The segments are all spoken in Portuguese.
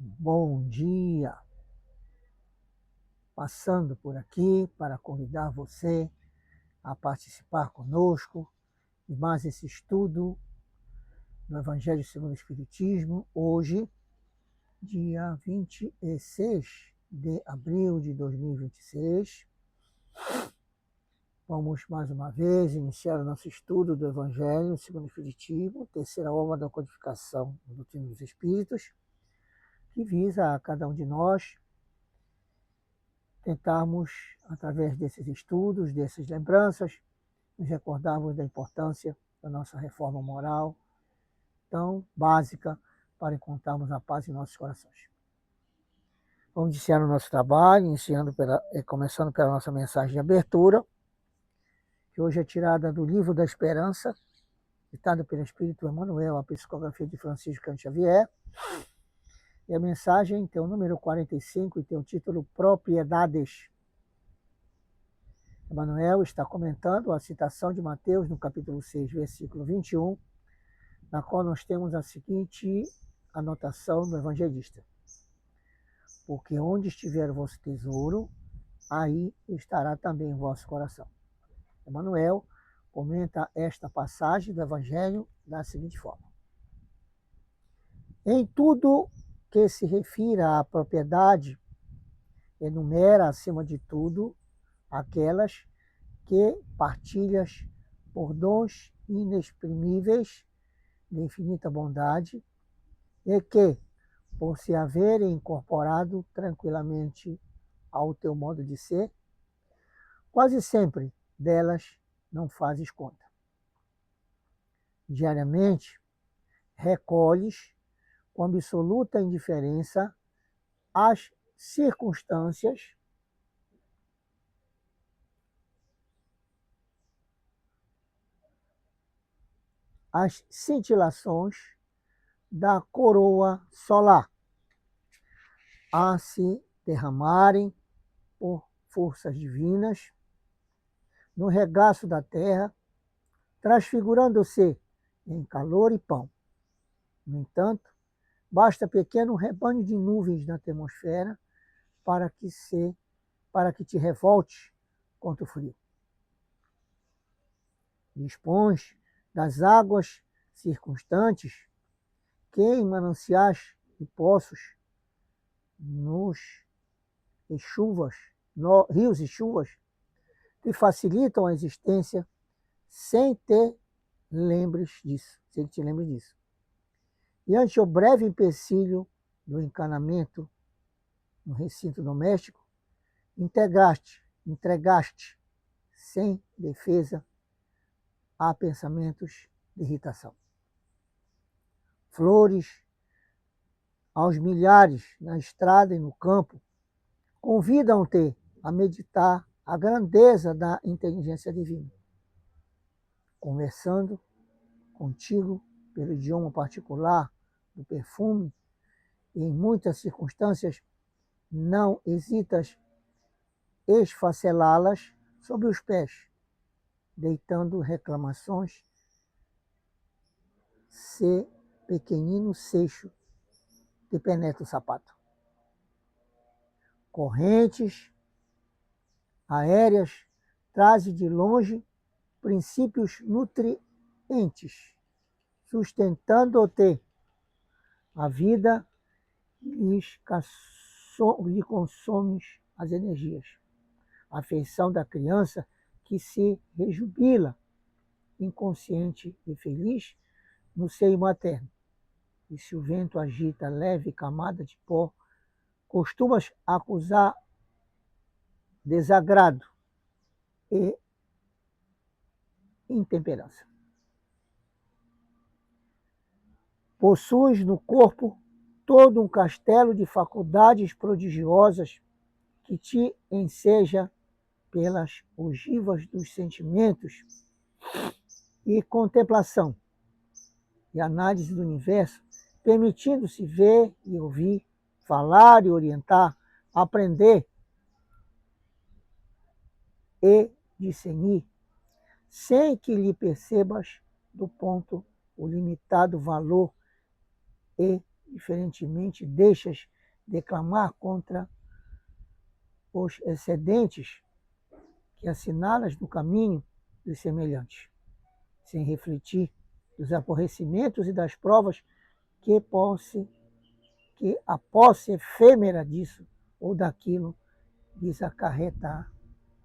Bom dia! Passando por aqui para convidar você a participar conosco de mais esse estudo do Evangelho segundo o Espiritismo, hoje, dia 26 de abril de 2026. Vamos mais uma vez iniciar o nosso estudo do Evangelho segundo o Espiritismo, terceira obra da codificação do Doutrina dos Espíritos, que visa a cada um de nós tentarmos, através desses estudos, dessas lembranças, nos recordarmos da importância da nossa reforma moral, tão básica para encontrarmos a paz em nossos corações. Vamos iniciar o nosso trabalho, começando pela nossa mensagem de abertura, que hoje é tirada do Livro da Esperança, ditada pelo Espírito Emmanuel, a psicografia de Francisco Cândido Xavier. E a mensagem tem o número 45 e tem o título Propriedades. Emmanuel está comentando a citação de Mateus no capítulo 6, versículo 21, na qual nós temos a seguinte anotação do evangelista: porque onde estiver o vosso tesouro, aí estará também o vosso coração. Emmanuel comenta esta passagem do evangelho da seguinte forma: em tudo que se refira à propriedade, enumera acima de tudo aquelas que partilhas por dons inexprimíveis de infinita bondade e que, por se haverem incorporado tranquilamente ao teu modo de ser, quase sempre delas não fazes conta. Diariamente, recolhes com absoluta indiferença as circunstâncias as cintilações da coroa solar a se derramarem por forças divinas no regaço da terra, transfigurando-se em calor e pão. No entanto, basta pequeno rebanho de nuvens na atmosfera para que te revolte contra o frio. Dispões das águas circunstantes que em mananciais e poços, rios e chuvas, te facilitam a existência sem te lembres disso. E ante o breve empecilho do encanamento no recinto doméstico, entregaste sem defesa a pensamentos de irritação. Flores aos milhares na estrada e no campo convidam-te a meditar a grandeza da inteligência divina. Conversando contigo pelo idioma particular do perfume, e em muitas circunstâncias não hesitas esfacelá-las sob os pés, deitando reclamações, se pequenino seixo te penetra o sapato. Correntes aéreas trazem de longe princípios nutrientes, sustentando-te a vida, lhe consomes as energias. A afeição da criança que se rejubila, inconsciente e feliz, no seio materno. E se o vento agita leve camada de pó, costumas acusar desagrado e intemperança. Possuis no corpo todo um castelo de faculdades prodigiosas que te enseja pelas ogivas dos sentimentos e contemplação e análise do universo, permitindo-se ver e ouvir, falar e orientar, aprender e discernir, sem que lhe percebas do ponto o limitado valor e diferentemente deixas declamar contra os excedentes que assinalas no caminho dos semelhantes, sem refletir dos aborrecimentos e das provas que a posse efêmera disso ou daquilo lhes acarretar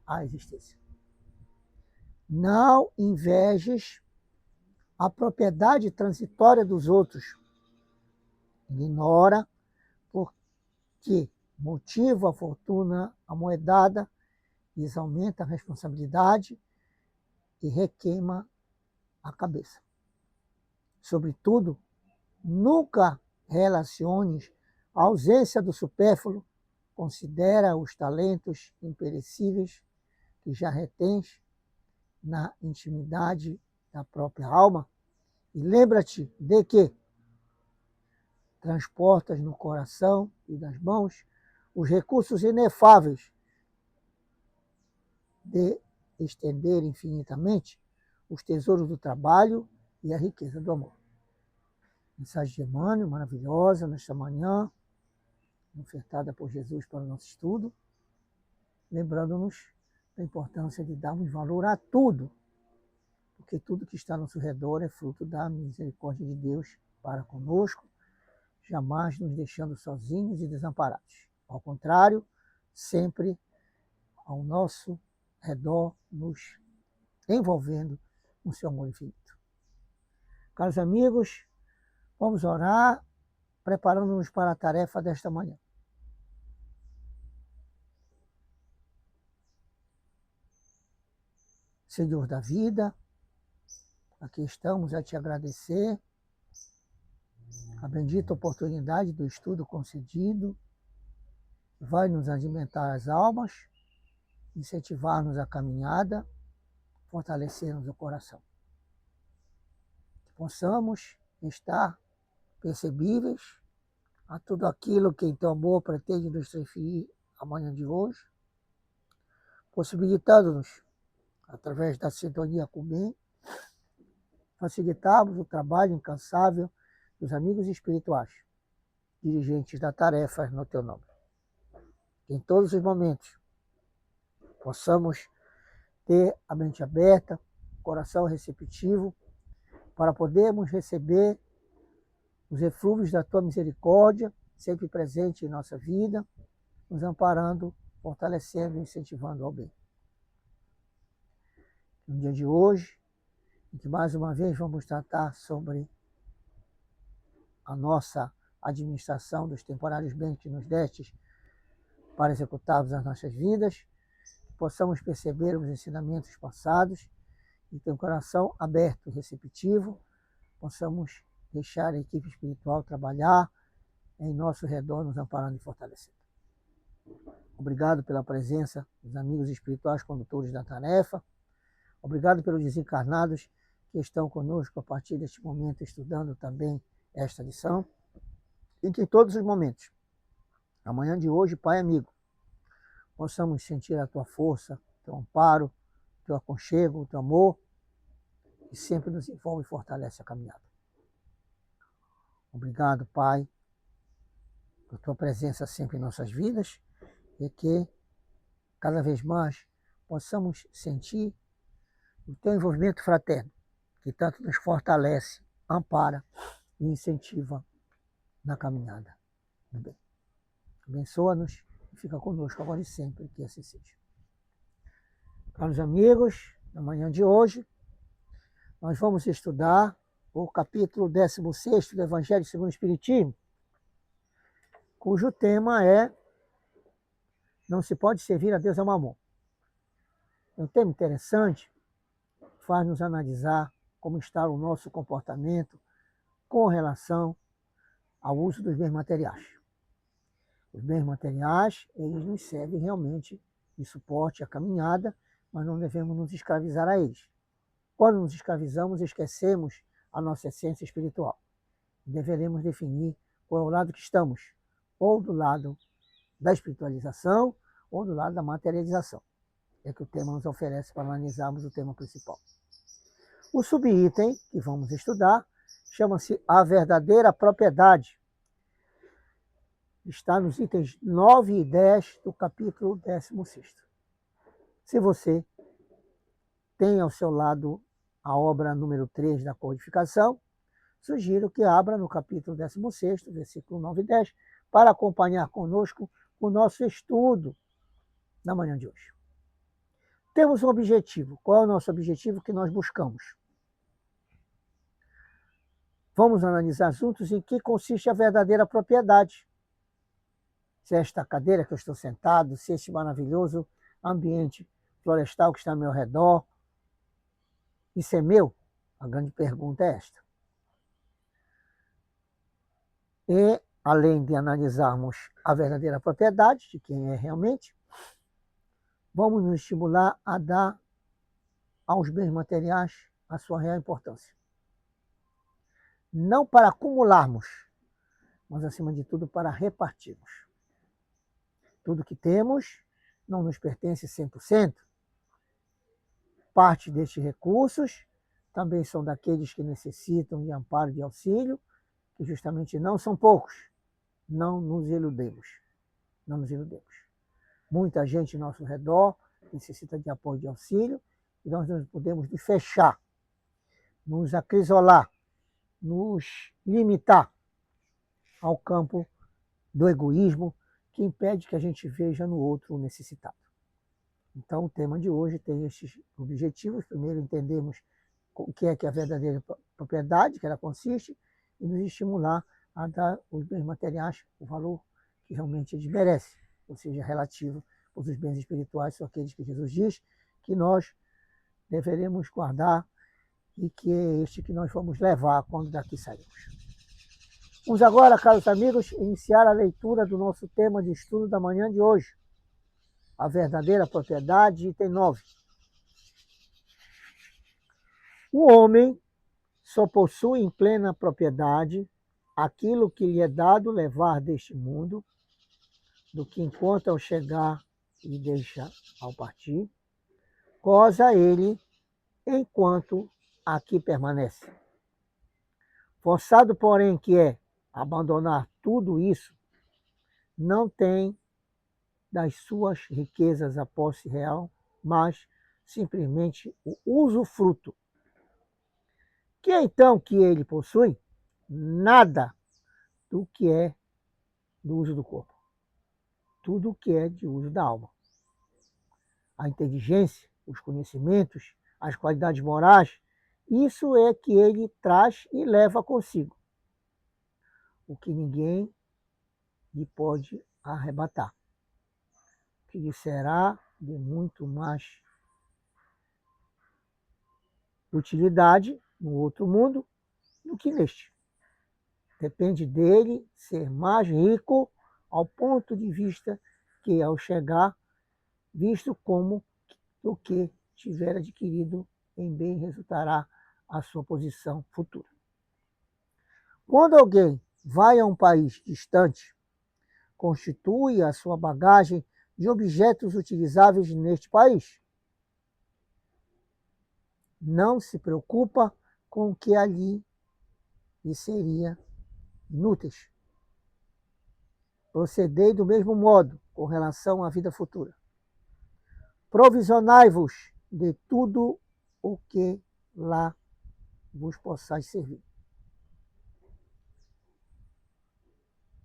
a existência. Não invejes a propriedade transitória dos outros. Ignora porque motiva a fortuna amoedada, lhes aumenta a responsabilidade e requeima a cabeça. Sobretudo, nunca relaciones a ausência do supérfluo, considera os talentos imperecíveis que já retens na intimidade da própria alma e lembra-te de que transportas no coração e das mãos os recursos inefáveis de estender infinitamente os tesouros do trabalho e a riqueza do amor. Mensagem de Emmanuel, maravilhosa, nesta manhã, ofertada por Jesus para o nosso estudo, lembrando-nos da importância de darmos valor a tudo, porque tudo que está ao nosso redor é fruto da misericórdia de Deus para conosco, jamais nos deixando sozinhos e desamparados. Ao contrário, sempre ao nosso redor, nos envolvendo no seu amor infinito. Caros amigos, vamos orar, preparando-nos para a tarefa desta manhã. Senhor da vida, aqui estamos a te agradecer a bendita oportunidade do estudo concedido. Vai nos alimentar as almas, incentivar-nos a caminhada, fortalecer-nos o coração. Que possamos estar percebíveis a tudo aquilo que em teu amor pretende nos transferir amanhã de hoje, possibilitando-nos, através da sintonia com o bem, facilitarmos o trabalho incansável dos amigos espirituais, dirigentes da tarefa no teu nome. Que em todos os momentos possamos ter a mente aberta, coração receptivo, para podermos receber os eflúvios da tua misericórdia, sempre presente em nossa vida, nos amparando, fortalecendo e incentivando ao bem. No dia de hoje, em que mais uma vez vamos tratar sobre a nossa administração dos temporários bens que nos destes para executarmos as nossas vidas, que possamos perceber os ensinamentos passados e ter um coração aberto e receptivo, possamos deixar a equipe espiritual trabalhar em nosso redor, nos amparando e fortalecendo. Obrigado pela presença dos amigos espirituais condutores da tarefa. Obrigado pelos desencarnados que estão conosco a partir deste momento, estudando também esta lição. E que em todos os momentos, amanhã de hoje, Pai amigo, possamos sentir a tua força, teu amparo, teu aconchego, teu amor, que sempre nos envolve e fortalece a caminhada. Obrigado, Pai, por tua presença sempre em nossas vidas e que cada vez mais possamos sentir o teu envolvimento fraterno, que tanto nos fortalece, ampara e incentiva na caminhada do bem. Abençoa-nos e fica conosco agora e sempre, que assim seja. Caros amigos, na manhã de hoje, nós vamos estudar o capítulo 16º do Evangelho segundo o Espiritismo, cujo tema é Não se pode servir a Deus ao mamon. É um tema interessante, faz-nos analisar como está o nosso comportamento com relação ao uso dos bens materiais. Os bens materiais, eles nos servem realmente de suporte à caminhada, mas não devemos nos escravizar a eles. Quando nos escravizamos, esquecemos a nossa essência espiritual. Deveremos definir qual é o lado que estamos, ou do lado da espiritualização, ou do lado da materialização. É que o tema nos oferece para analisarmos o tema principal. O subitem que vamos estudar chama-se A Verdadeira Propriedade, está nos itens 9 e 10 do capítulo 16º. Se você tem ao seu lado a obra número 3 da codificação, sugiro que abra no capítulo 16º, versículo 9 e 10, para acompanhar conosco o nosso estudo na manhã de hoje. Temos um objetivo. Qual é o nosso objetivo que nós buscamos? Vamos analisar juntos em que consiste a verdadeira propriedade. Se esta cadeira que eu estou sentado, se este maravilhoso ambiente florestal que está ao meu redor, isso é meu? A grande pergunta é esta. E, além de analisarmos a verdadeira propriedade de quem é realmente, vamos nos estimular a dar aos bens materiais a sua real importância. Não para acumularmos, mas, acima de tudo, para repartirmos. Tudo que temos não nos pertence 100%. Parte destes recursos também são daqueles que necessitam de amparo e de auxílio, que justamente não são poucos. Não nos iludemos. Não nos iludemos. Muita gente ao nosso redor necessita de apoio e de auxílio, e nós não podemos nos fechar, nos acrisolar, nos limitar ao campo do egoísmo, que impede que a gente veja no outro o necessitado. Então, o tema de hoje tem estes objetivos. Primeiro, entendemos o que é a verdadeira propriedade, que ela consiste, e nos estimular a dar os bens materiais o valor que realmente eles merecem, ou seja, relativo aos bens espirituais, são aqueles que Jesus diz que nós deveremos guardar e que é este que nós vamos levar quando daqui sairmos. Vamos agora, caros amigos, iniciar a leitura do nosso tema de estudo da manhã de hoje. A verdadeira propriedade, item 9. O homem só possui em plena propriedade aquilo que lhe é dado levar deste mundo, do que encontra ao chegar e deixa ao partir, goza ele enquanto aqui permanece. Forçado, porém, que é abandonar tudo isso, não tem das suas riquezas a posse real, mas simplesmente o usufruto. Que é então que ele possui? Nada do que é do uso do corpo. Tudo o que é de uso da alma. A inteligência, os conhecimentos, as qualidades morais, isso é que ele traz e leva consigo. O que ninguém lhe pode arrebatar. Que lhe será de muito mais utilidade no outro mundo do que neste. Depende dele ser mais rico ao ponto de vista que, ao chegar, visto como o que tiver adquirido em bem resultará a sua posição futura. Quando alguém vai a um país distante, constitui a sua bagagem de objetos utilizáveis neste país. Não se preocupa com o que ali lhe seria inúteis. Procedei do mesmo modo com relação à vida futura. Provisionai-vos de tudo o que lá vos possais servir.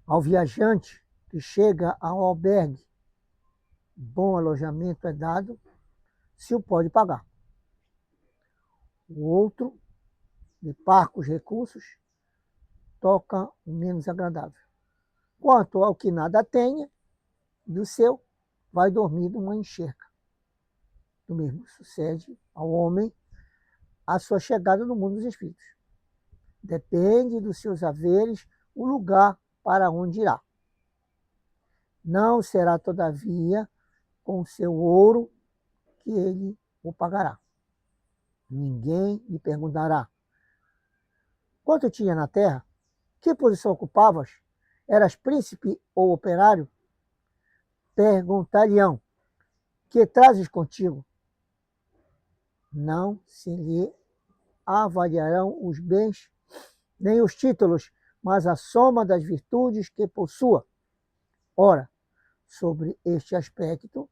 Ao viajante que chega ao albergue, bom alojamento é dado, se o pode pagar. O outro, de parcos recursos, toca o menos agradável. Quanto ao que nada tenha, do seu, vai dormir numa enxerga. O mesmo sucede ao homem a sua chegada no mundo dos espíritos. Depende dos seus haveres o lugar para onde irá. Não será, todavia, com o seu ouro que ele o pagará. Ninguém lhe perguntará: quanto tinha na terra? Que posição ocupavas? Eras príncipe ou operário? Perguntar-lhe-ão: que trazes contigo? Não se lhe avaliarão os bens, nem os títulos, mas a soma das virtudes que possua. Ora, sobre este aspecto,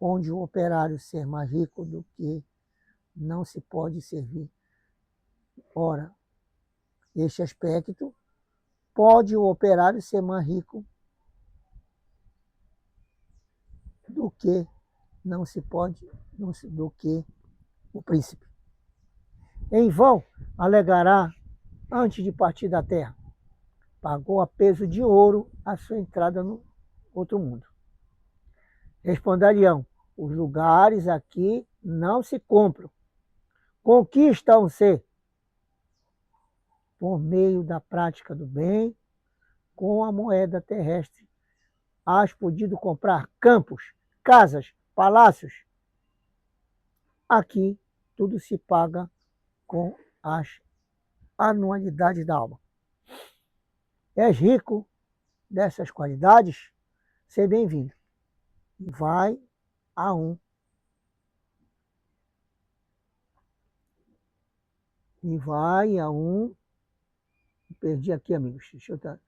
onde o operário ser mais rico do que não se pode servir. Ora, este aspecto, pode o operário ser mais rico do que não se pode, do que o príncipe. Em vão alegará antes de partir da terra, pagou a peso de ouro a sua entrada no outro mundo. Responderiam, os lugares aqui não se compram, conquistam-se por meio da prática do bem, com a moeda terrestre. Has podido comprar campos, casas, palácios. Aqui tudo se paga com as anualidades da alma. És rico dessas qualidades? Seja bem-vindo. Vai a um. E vai a um. Perdi aqui, amigos. Deixa eu dar.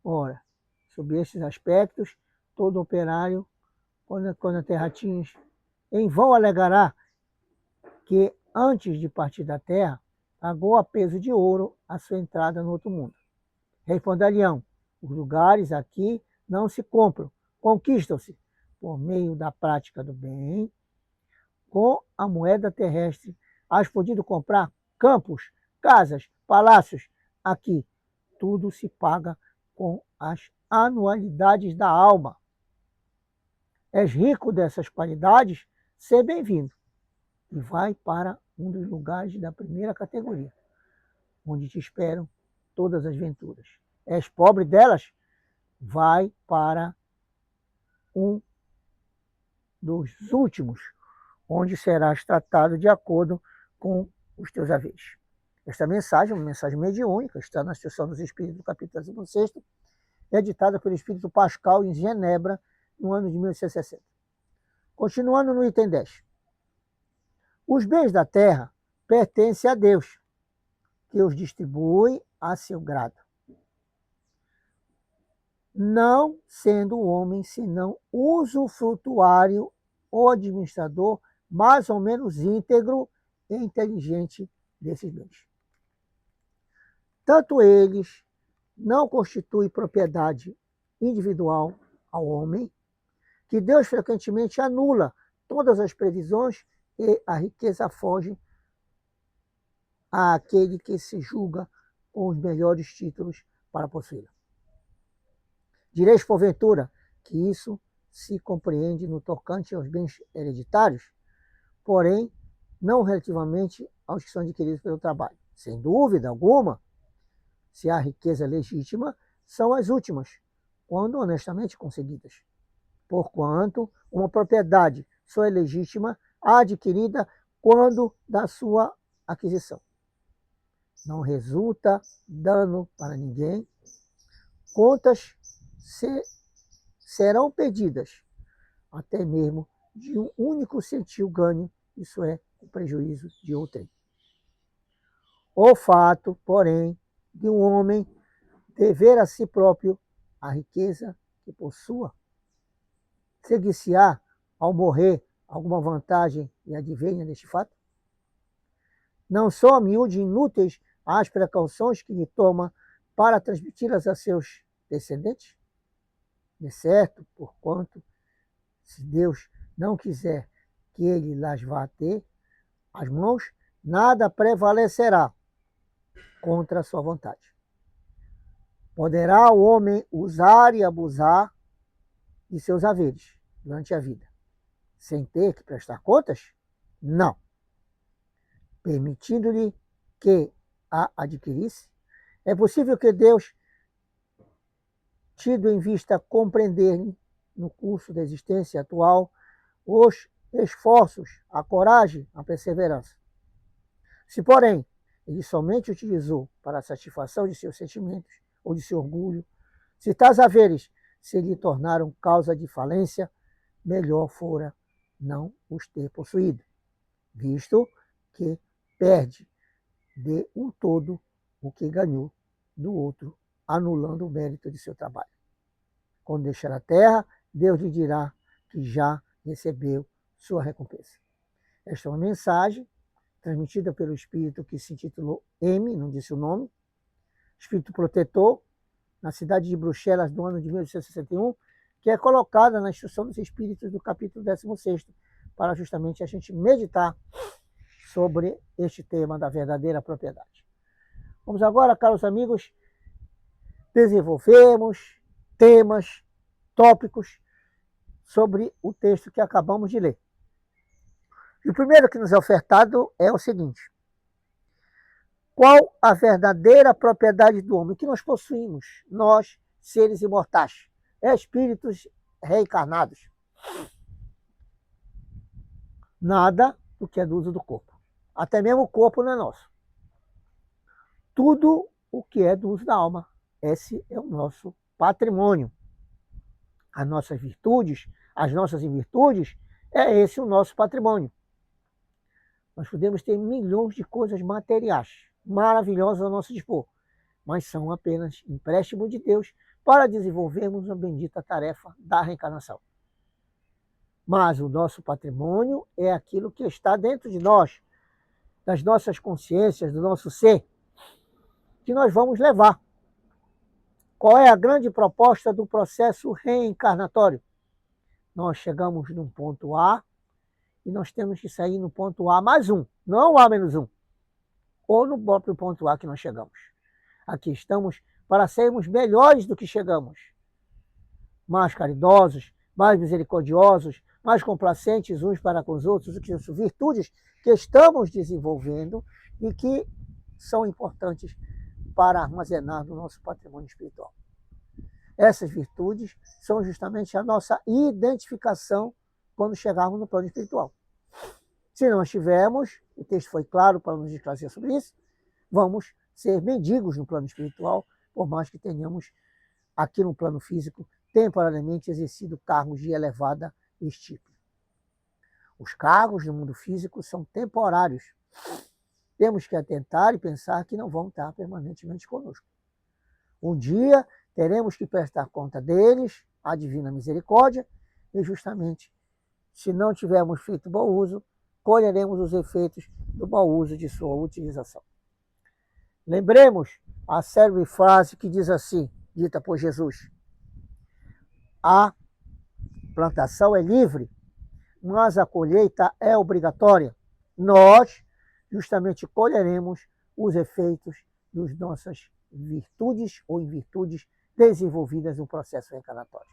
Ora, sobre esses aspectos, todo operário, quando a terra atinge, em vão alegará que antes de partir da terra, pagou a peso de ouro a sua entrada no outro mundo. Responderiam, os lugares aqui não se compram, conquistam-se por meio da prática do bem, com a moeda terrestre. Has podido comprar campos, casas, palácios. Aqui tudo se paga com as anualidades da alma. És rico dessas qualidades? Seja bem-vindo. E vai para um dos lugares da primeira categoria, onde te esperam todas as venturas. És pobre delas? Vai para um dos últimos, onde serás tratado de acordo com os teus haveres. Esta mensagem é uma mensagem mediúnica, está na Instrução dos Espíritos, do capítulo 16, editada pelo Espírito Pascal em Genebra, no ano de 1860. Continuando no item 10. Os bens da terra pertencem a Deus, que os distribui a seu grado, não sendo o homem senão usufrutuário ou administrador mais ou menos íntegro e inteligente desses bens. Tanto eles não constituem propriedade individual ao homem, que Deus frequentemente anula todas as previsões e a riqueza foge àquele que se julga com os melhores títulos para possuí-la. Direis, porventura, que isso se compreende no tocante aos bens hereditários, porém, não relativamente aos que são adquiridos pelo trabalho. Sem dúvida alguma, se há riqueza legítima, são as últimas, quando honestamente conseguidas. Porquanto uma propriedade só é legítima adquirida quando da sua aquisição. Não resulta dano para ninguém, contas serão perdidas, até mesmo de um único sentiu ganho, isso é, o prejuízo de outrem. O fato, porém, de um homem dever a si próprio a riqueza que possua, seguir-se-á, ao morrer, alguma vantagem e advenha deste fato? Não são a miúde inúteis as precauções que lhe toma para transmiti-las a seus descendentes? De certo, porquanto, se Deus não quiser que ele las vá ter as mãos, nada prevalecerá contra a sua vontade. Poderá o homem usar e abusar de seus haveres durante a vida, sem ter que prestar contas? Não. Permitindo-lhe que a adquirisse, é possível que Deus, tido em vista compreender no curso da existência atual os esforços, a coragem, a perseverança. Se, porém, ele somente utilizou para a satisfação de seus sentimentos ou de seu orgulho, se tais haveres se lhe tornaram causa de falência, melhor fora não os ter possuído, visto que perde de um todo o que ganhou do outro, anulando o mérito de seu trabalho. Quando deixar a terra, Deus lhe dirá que já recebeu sua recompensa. Esta é uma mensagem transmitida pelo Espírito que se intitulou M, não disse o nome, Espírito Protetor, na cidade de Bruxelas, no ano de 1861, que é colocada na Instrução dos Espíritos do capítulo 16º, para justamente a gente meditar sobre este tema da verdadeira propriedade. Vamos agora, caros amigos, desenvolvermos temas, tópicos sobre o texto que acabamos de ler. E o primeiro que nos é ofertado é o seguinte: qual a verdadeira propriedade do homem que nós possuímos, nós, seres imortais, espíritos reencarnados? Nada do que é do uso do corpo. Até mesmo o corpo não é nosso. Tudo o que é do uso da alma. Esse é o nosso patrimônio. As nossas virtudes, as nossas invirtudes, é esse o nosso patrimônio. Nós podemos ter milhões de coisas materiais, maravilhosas ao nosso dispor, mas são apenas empréstimo de Deus para desenvolvermos a bendita tarefa da reencarnação. Mas o nosso patrimônio é aquilo que está dentro de nós, das nossas consciências, do nosso ser, que nós vamos levar. Qual é a grande proposta do processo reencarnatório? Nós chegamos num ponto A e nós temos que sair no ponto A mais um, não A menos um, ou no próprio ponto A que nós chegamos. Aqui estamos para sermos melhores do que chegamos, mais caridosos, mais misericordiosos, mais complacentes uns para com os outros, que são virtudes que estamos desenvolvendo e que são importantes para armazenar no nosso patrimônio espiritual. Essas virtudes são justamente a nossa identificação quando chegarmos no plano espiritual. Se não estivermos, o texto foi claro para nos esclarecer sobre isso, vamos ser mendigos no plano espiritual, por mais que tenhamos aqui no plano físico temporariamente exercido cargos de elevada estirpe. Os cargos no mundo físico são temporários. Temos que atentar e pensar que não vão estar permanentemente conosco. Um dia teremos que prestar conta deles, à divina misericórdia, e justamente, se não tivermos feito bom uso, colheremos os efeitos do bom uso de sua utilização. Lembremos a célebre frase que diz assim, dita por Jesus: a plantação é livre, mas a colheita é obrigatória. Nós justamente colheremos os efeitos das nossas virtudes ou invirtudes desenvolvidas no processo reencarnatório.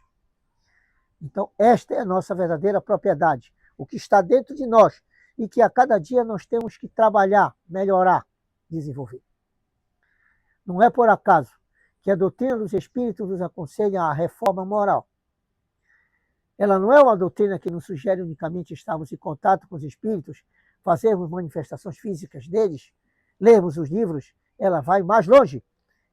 Então, esta é a nossa verdadeira propriedade, o que está dentro de nós e que a cada dia nós temos que trabalhar, melhorar, desenvolver. Não é por acaso que a doutrina dos Espíritos nos aconselha a reforma moral. Ela não é uma doutrina que nos sugere unicamente estarmos em contato com os Espíritos, fazermos manifestações físicas deles, lermos os livros. Ela vai mais longe.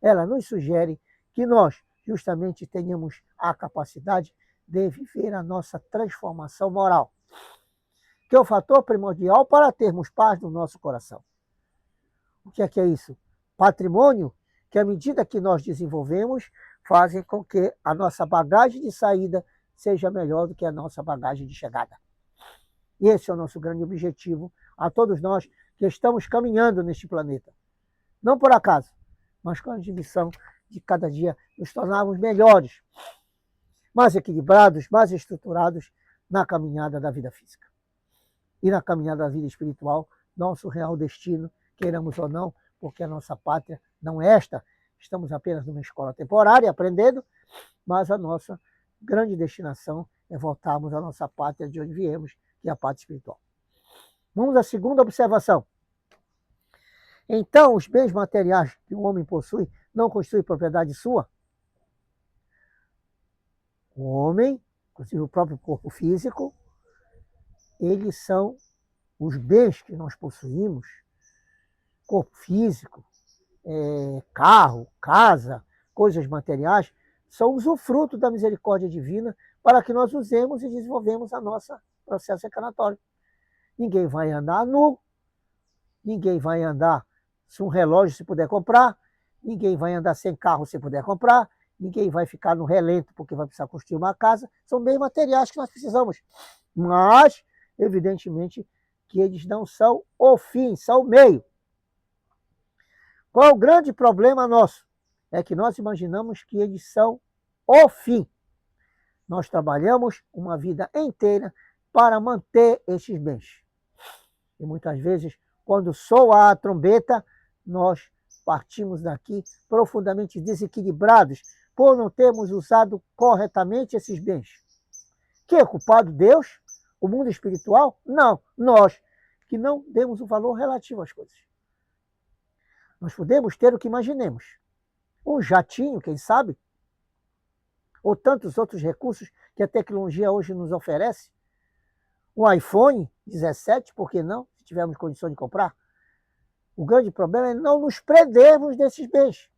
Ela nos sugere que nós justamente tenhamos a capacidade de viver a nossa transformação moral, que é o fator primordial para termos paz no nosso coração. O que é isso? Patrimônio que, à medida que nós desenvolvemos, fazem com que a nossa bagagem de saída seja melhor do que a nossa bagagem de chegada. E esse é o nosso grande objetivo a todos nós que estamos caminhando neste planeta. Não por acaso, mas com a missão de cada dia nos tornarmos melhores, mais equilibrados, mais estruturados na caminhada da vida física. E na caminhada da vida espiritual, nosso real destino, queiramos ou não, porque a nossa pátria não é esta, estamos apenas numa escola temporária aprendendo, mas a nossa grande destinação é voltarmos à nossa pátria de onde viemos, que é a pátria espiritual. Vamos à segunda observação. Então, os bens materiais que o homem possui não constituem propriedade sua? O homem, inclusive o próprio corpo físico, eles são os bens que nós possuímos, corpo físico, carro, casa, coisas materiais, são usufruto da misericórdia divina para que nós usemos e desenvolvemos a nossa processo reencarnatório. Ninguém vai andar nu, ninguém vai andar sem um relógio se puder comprar, ninguém vai andar sem carro se puder comprar, ninguém vai ficar no relento porque vai precisar construir uma casa, são bens materiais que nós precisamos. Mas, evidentemente, que eles não são o fim, são o meio. Qual é o grande problema nosso? É que nós imaginamos que eles são o fim. Nós trabalhamos uma vida inteira para manter esses bens. E muitas vezes, quando soa a trombeta, nós partimos daqui profundamente desequilibrados por não termos usado corretamente esses bens. Quem é culpado? Deus? O mundo espiritual? Não, nós, que não demos o valor relativo às coisas. Nós podemos ter o que imaginemos. Um jatinho, quem sabe? Ou tantos outros recursos que a tecnologia hoje nos oferece. Um iPhone 17, por que não? Se tivermos condição de comprar. O grande problema é não nos prendermos desses bens,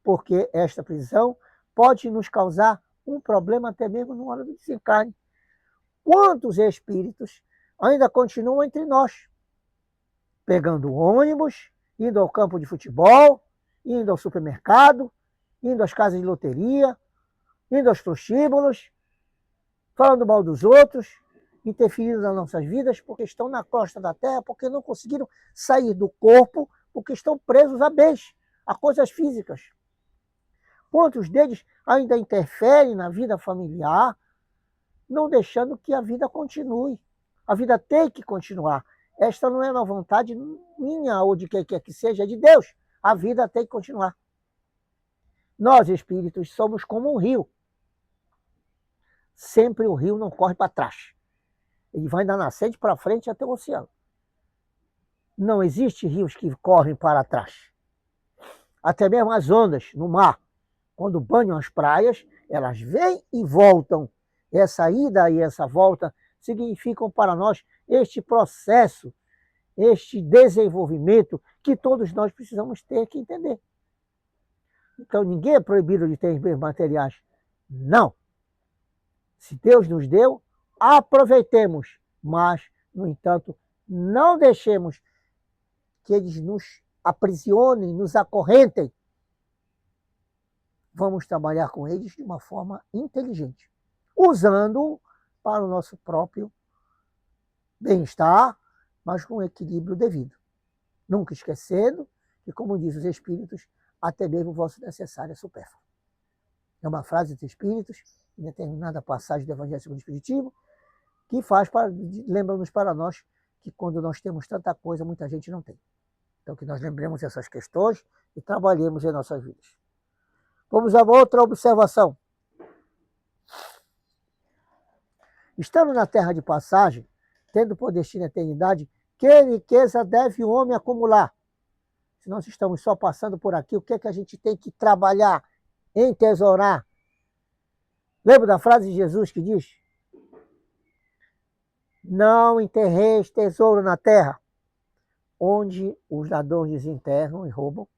porque esta prisão pode nos causar um problema até mesmo na hora do desencarne. Quantos espíritos ainda continuam entre nós, pegando ônibus, indo ao campo de futebol, indo ao supermercado, indo às casas de loteria, indo aos prostíbulos, falando mal dos outros, interferindo nas nossas vidas, porque estão na crosta da terra, porque não conseguiram sair do corpo, porque estão presos a bens, a coisas físicas. Quantos deles ainda interferem na vida familiar, não deixando que a vida continue. A vida tem que continuar. Esta não é uma vontade minha ou de quem quer que seja, é de Deus. A vida tem que continuar. Nós, espíritos, somos como um rio. Sempre o rio não corre para trás. Ele vai da nascente para frente até o oceano. Não existe rios que correm para trás. Até mesmo as ondas no mar, quando banham as praias, elas vêm e voltam. Essa ida e essa volta significam para nós este processo, este desenvolvimento que todos nós precisamos ter que entender. Então ninguém é proibido de ter bens materiais. Não. Se Deus nos deu, aproveitemos, mas, no entanto, não deixemos que eles nos aprisionem, nos acorrentem. Vamos trabalhar com eles de uma forma inteligente, usando para o nosso próprio bem-estar, mas com o equilíbrio devido. Nunca esquecendo que, como diz os Espíritos, até mesmo o vosso necessário é supérfluo. É uma frase dos Espíritos, em determinada passagem do Evangelho segundo o Espiritismo, que lembra-nos para nós que quando nós temos tanta coisa, muita gente não tem. Então, que nós lembremos essas questões e trabalhemos em nossas vidas. Vamos a outra observação. Estando na terra de passagem, tendo por destino a eternidade, que riqueza deve o homem acumular? Se nós estamos só passando por aqui, o que é que a gente tem que trabalhar, entesourar? Lembra da frase de Jesus que diz: não enterreis tesouro na terra, onde os ladrões desenterram e roubam,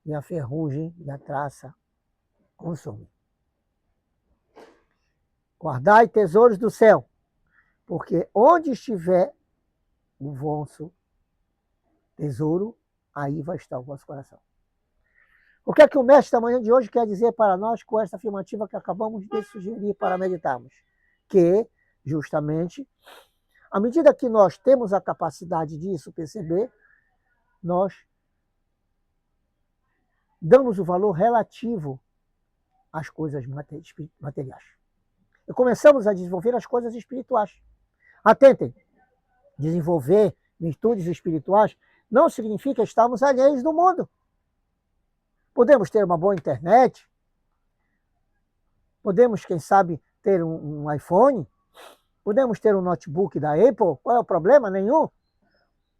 e a ferrugem e a traça consomem. Guardai tesouros do céu, porque onde estiver o vosso tesouro, aí vai estar o vosso coração. O que é que o mestre da manhã de hoje quer dizer para nós com esta afirmativa que acabamos de sugerir para meditarmos? Que, justamente, à medida que nós temos a capacidade disso perceber, nós damos o valor relativo às coisas materiais. E começamos a desenvolver as coisas espirituais. Atentem, desenvolver virtudes espirituais não significa estarmos alheios do mundo. Podemos ter uma boa internet, podemos, quem sabe, ter um iPhone, podemos ter um notebook da Apple, qual é o problema? Nenhum.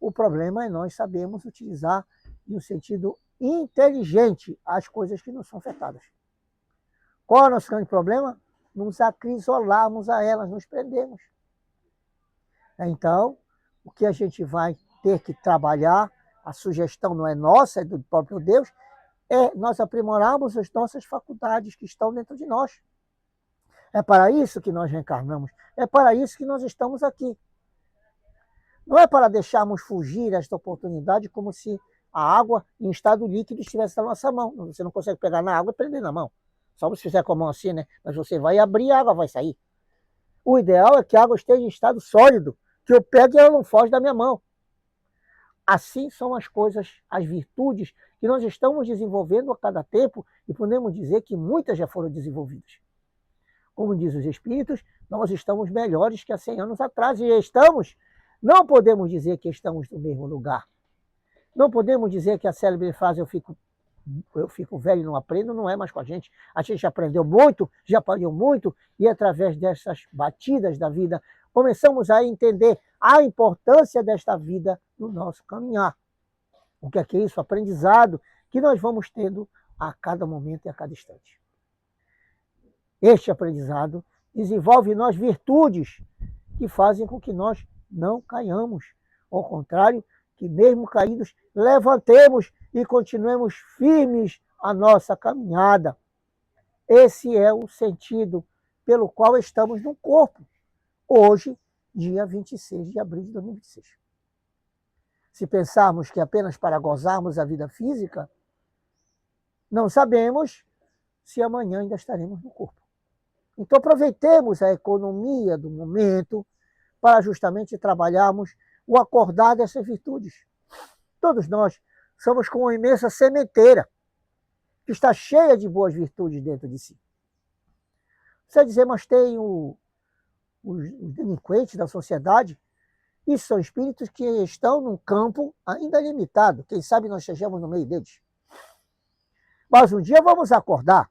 O problema é nós sabermos utilizar em um sentido inteligente as coisas que nos são afetadas. Qual é o nosso grande problema? Nos acrisolarmos a elas, nos prendemos. Então, o que a gente vai ter que trabalhar, a sugestão não é nossa, é do próprio Deus, é nós aprimorarmos as nossas faculdades que estão dentro de nós. É para isso que nós reencarnamos, é para isso que nós estamos aqui. Não é para deixarmos fugir esta oportunidade como se a água em estado líquido estivesse na nossa mão. Você não consegue pegar na água e prender na mão. Só se fizer com a mão assim, né? Mas você vai abrir e a água vai sair. O ideal é que a água esteja em estado sólido, que eu pegue e ela não foge da minha mão. Assim são as coisas, as virtudes que nós estamos desenvolvendo a cada tempo e podemos dizer que muitas já foram desenvolvidas. Como diz os Espíritos, nós estamos melhores que há 100 anos atrás e não podemos dizer que estamos no mesmo lugar. Não podemos dizer que a célebre frase eu fico velho e não aprendo, não é mais com a gente. A gente aprendeu muito, já apanhou muito, e através dessas batidas da vida, começamos a entender a importância desta vida no nosso caminhar. O que é isso? Aprendizado que nós vamos tendo a cada momento e a cada instante. Este aprendizado desenvolve em nós virtudes que fazem com que nós não caiamos. Ao contrário, que mesmo caídos, levantemos e continuemos firmes a nossa caminhada. Esse é o sentido pelo qual estamos no corpo. Hoje, dia 26 de abril de 2026. Se pensarmos que apenas para gozarmos a vida física, não sabemos se amanhã ainda estaremos no corpo. Então aproveitemos a economia do momento para justamente trabalharmos o acordar dessas virtudes. Todos nós somos como uma imensa sementeira que está cheia de boas virtudes dentro de si. Você vai dizer, mas tem os delinquentes da sociedade. Isso são espíritos que estão num campo ainda limitado. Quem sabe nós estejamos no meio deles. Mas um dia vamos acordar.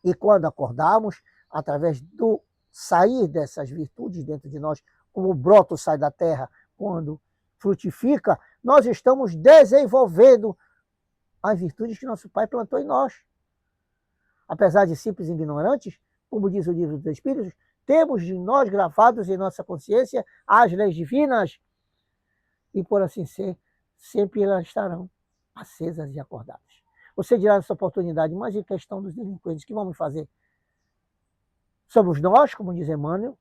E quando acordarmos, através do sair dessas virtudes dentro de nós, como o broto sai da terra quando frutifica, nós estamos desenvolvendo as virtudes que nosso Pai plantou em nós. Apesar de simples e ignorantes, como diz o livro dos Espíritos, temos de nós gravados em nossa consciência as leis divinas e, por assim ser, sempre elas estarão acesas e acordadas. Você dirá nessa oportunidade, mas em questão dos delinquentes, o que vamos fazer? Somos nós, como diz Emmanuel,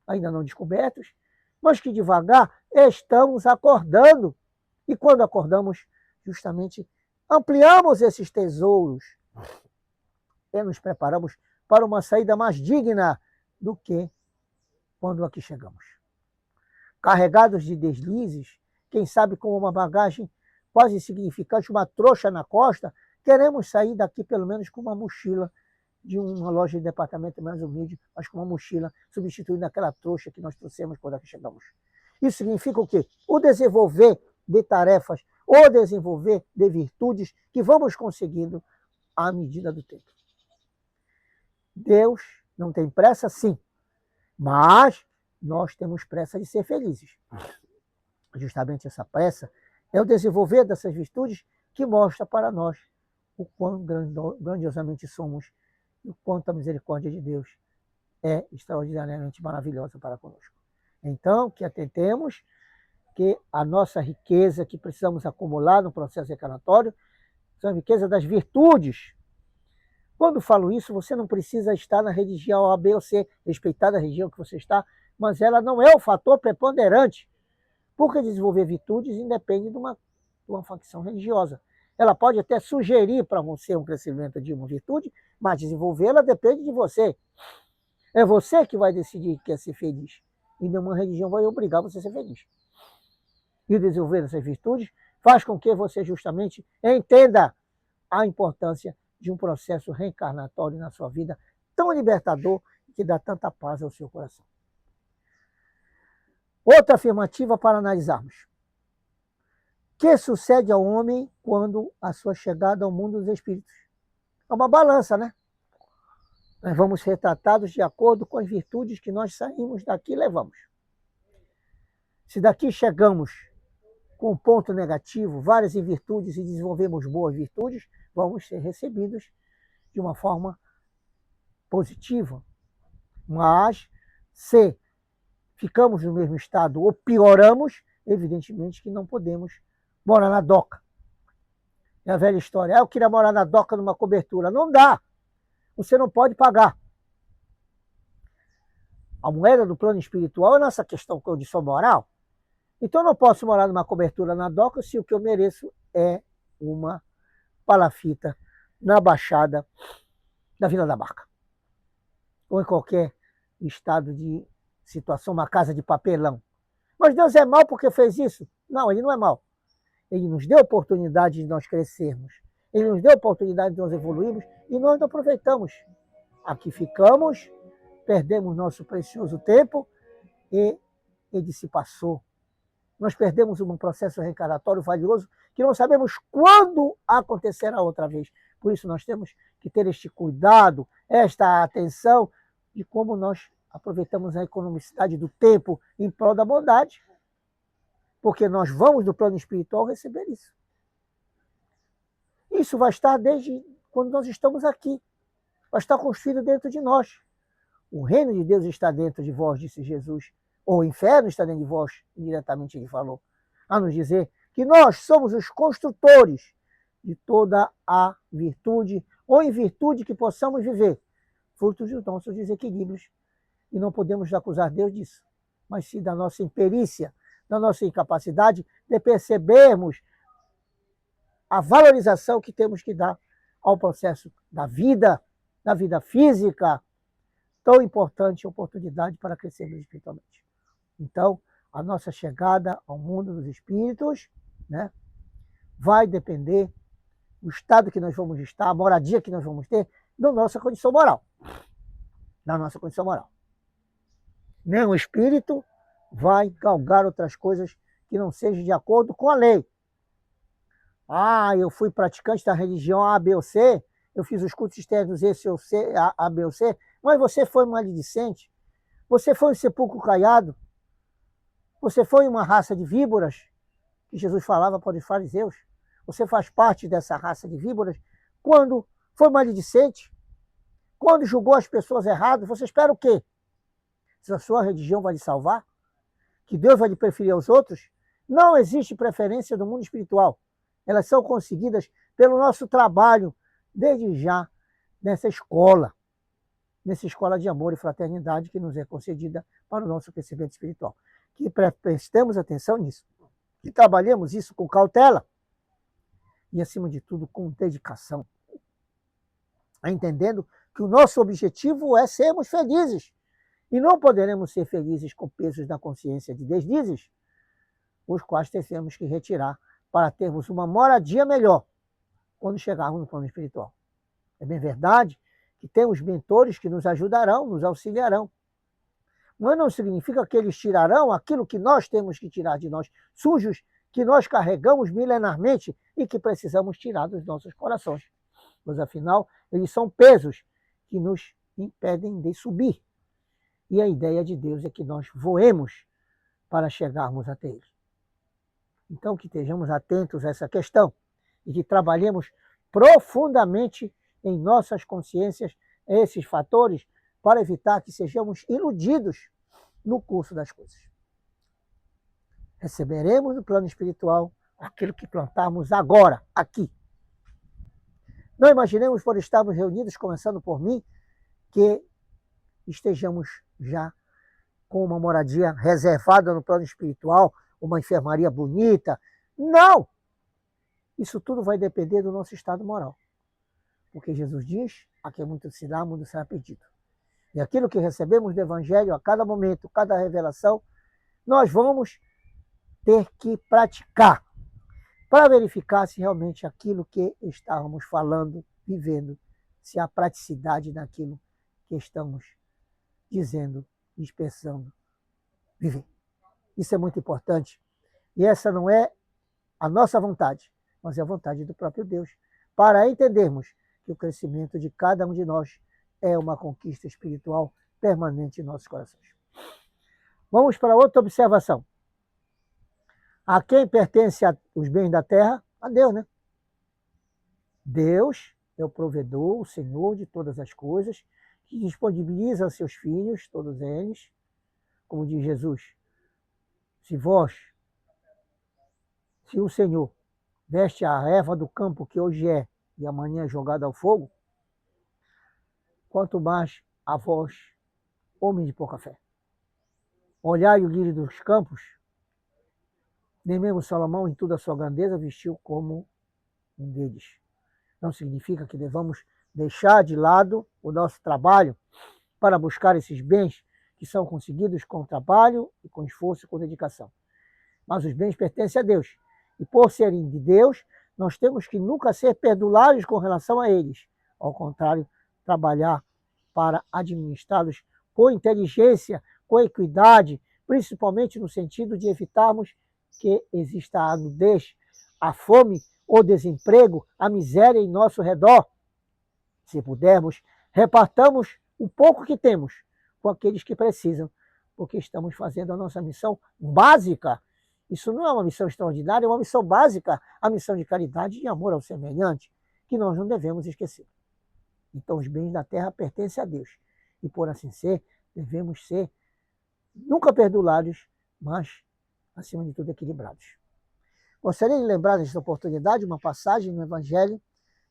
ainda não descobertos, mas que devagar estamos acordando. E quando acordamos, justamente ampliamos esses tesouros e nos preparamos para uma saída mais digna do que quando aqui chegamos. Carregados de deslizes, quem sabe com uma bagagem quase insignificante, uma trouxa na costa, queremos sair daqui pelo menos com uma mochila de uma loja de departamento mais humilde, mas com uma mochila, substituindo aquela trouxa que nós trouxemos quando aqui chegamos. Isso significa o quê? O desenvolver de tarefas, o desenvolver de virtudes que vamos conseguindo à medida do tempo. Deus não tem pressa, sim, mas nós temos pressa de ser felizes. Justamente essa pressa é o desenvolver dessas virtudes que mostra para nós o quão grandiosamente somos e o quanto a misericórdia de Deus é extraordinariamente maravilhosa para conosco. Então, que atentemos que a nossa riqueza que precisamos acumular no processo reencarnatório são a riqueza das virtudes. Quando falo isso, você não precisa estar na religião A, B ou C, respeitar a religião que você está, mas ela não é o fator preponderante, porque desenvolver virtudes independe de uma facção religiosa. Ela pode até sugerir para você um crescimento de uma virtude, mas desenvolvê-la depende de você. É você que vai decidir que quer ser feliz. E nenhuma religião vai obrigar você a ser feliz. E desenvolver essas virtudes faz com que você justamente entenda a importância de um processo reencarnatório na sua vida tão libertador e que dá tanta paz ao seu coração. Outra afirmativa para analisarmos. O que sucede ao homem quando a sua chegada ao mundo dos espíritos? É uma balança, né? Nós vamos ser tratados de acordo com as virtudes que nós saímos daqui e levamos. Se daqui chegamos com um ponto negativo, várias virtudes e desenvolvemos boas virtudes, vamos ser recebidos de uma forma positiva. Mas se ficamos no mesmo estado ou pioramos, evidentemente que não podemos morar na doca. É a velha história. Eu queria morar na doca numa cobertura. Não dá. Você não pode pagar. A moeda do plano espiritual é nossa questão que eu disse moral. Então eu não posso morar numa cobertura na doca se o que eu mereço é uma palafita na Baixada da Vila da Barca, ou em qualquer estado de situação, uma casa de papelão. Mas Deus é mau porque fez isso? Não, ele não é mau. Ele nos deu a oportunidade de nós crescermos. Ele nos deu a oportunidade de nós evoluirmos e nós não aproveitamos. Aqui ficamos, perdemos nosso precioso tempo e ele se passou. Nós perdemos um processo reencarnatório valioso que não sabemos quando acontecerá outra vez. Por isso nós temos que ter este cuidado, esta atenção de como nós aproveitamos a economicidade do tempo em prol da bondade. Porque nós vamos do plano espiritual receber isso. Isso vai estar desde quando nós estamos aqui. Vai estar construído dentro de nós. O reino de Deus está dentro de vós, disse Jesus. Ou o inferno está dentro de vós, indiretamente ele falou. A nos dizer que nós somos os construtores de toda a virtude, ou em virtude que possamos viver, fruto dos nossos desequilíbrios. E não podemos acusar Deus disso, mas sim da nossa imperícia, da nossa incapacidade de percebermos a valorização que temos que dar ao processo da vida física, tão importante oportunidade para crescermos espiritualmente. Então, a nossa chegada ao mundo dos espíritos, né, vai depender do estado que nós vamos estar, a moradia que nós vamos ter, da nossa condição moral. Da nossa condição moral. Nem o espírito vai galgar outras coisas que não sejam de acordo com a lei. Ah, eu fui praticante da religião A, B ou C, eu fiz os cultos externos esse ou C, A, B ou C, mas você foi maledicente, você foi um sepulcro caiado, você foi uma raça de víboras, que Jesus falava para os fariseus, você faz parte dessa raça de víboras, quando foi maledicente, quando julgou as pessoas erradas, você espera o quê? Se a sua religião vai lhe salvar? Que Deus vai lhe preferir aos outros? Não existe preferência no mundo espiritual. Elas são conseguidas pelo nosso trabalho, desde já, nessa escola de amor e fraternidade que nos é concedida para o nosso crescimento espiritual. Que prestemos atenção nisso, que trabalhemos isso com cautela e, acima de tudo, com dedicação. Entendendo que o nosso objetivo é sermos felizes. E não poderemos ser felizes com pesos da consciência de deslizes, os quais temos que retirar para termos uma moradia melhor quando chegarmos no plano espiritual. É bem verdade que temos mentores que nos ajudarão, nos auxiliarão. Mas não significa que eles tirarão aquilo que nós temos que tirar de nós, sujos, que nós carregamos milenarmente e que precisamos tirar dos nossos corações. Pois, afinal, eles são pesos que nos impedem de subir. E a ideia de Deus é que nós voemos para chegarmos até Ele. Então, que estejamos atentos a essa questão e que trabalhemos profundamente em nossas consciências esses fatores para evitar que sejamos iludidos no curso das coisas. Receberemos no plano espiritual aquilo que plantarmos agora, aqui. Não imaginemos, por estarmos reunidos, começando por mim, que estejamos já com uma moradia reservada no plano espiritual, uma enfermaria bonita. Não! Isso tudo vai depender do nosso estado moral. Porque Jesus diz, a quem muito se dá, muito será pedido. E aquilo que recebemos do Evangelho, a cada momento, cada revelação, nós vamos ter que praticar para verificar se realmente aquilo que estávamos falando, vivendo, se há praticidade naquilo que estamos dizendo, expressando, viver. Isso é muito importante. E essa não é a nossa vontade, mas é a vontade do próprio Deus, para entendermos que o crescimento de cada um de nós é uma conquista espiritual permanente em nossos corações. Vamos para outra observação. A quem pertence os bens da terra? A Deus, né? Deus é o provedor, o Senhor de todas as coisas, que disponibiliza aos seus filhos, todos eles, como diz Jesus, se o Senhor veste a erva do campo que hoje é e amanhã é jogada ao fogo, quanto mais a vós, homens de pouca fé. Olhai o lírio dos campos, nem mesmo Salomão, em toda a sua grandeza, vestiu como um deles. Não significa que devamos deixar de lado o nosso trabalho para buscar esses bens que são conseguidos com trabalho e com esforço e com dedicação. Mas os bens pertencem a Deus. E por serem de Deus, nós temos que nunca ser perdulários com relação a eles. Ao contrário, trabalhar para administrá-los com inteligência, com equidade, principalmente no sentido de evitarmos que exista a nudez, a fome, o desemprego, a miséria em nosso redor. Se pudermos, repartamos o pouco que temos com aqueles que precisam, porque estamos fazendo a nossa missão básica. Isso não é uma missão extraordinária, é uma missão básica, a missão de caridade e amor ao semelhante, que nós não devemos esquecer. Então, os bens da terra pertencem a Deus. E, por assim ser, devemos ser nunca perdulários, mas, acima de tudo, equilibrados. Gostaria de lembrar, nesta oportunidade, uma passagem no Evangelho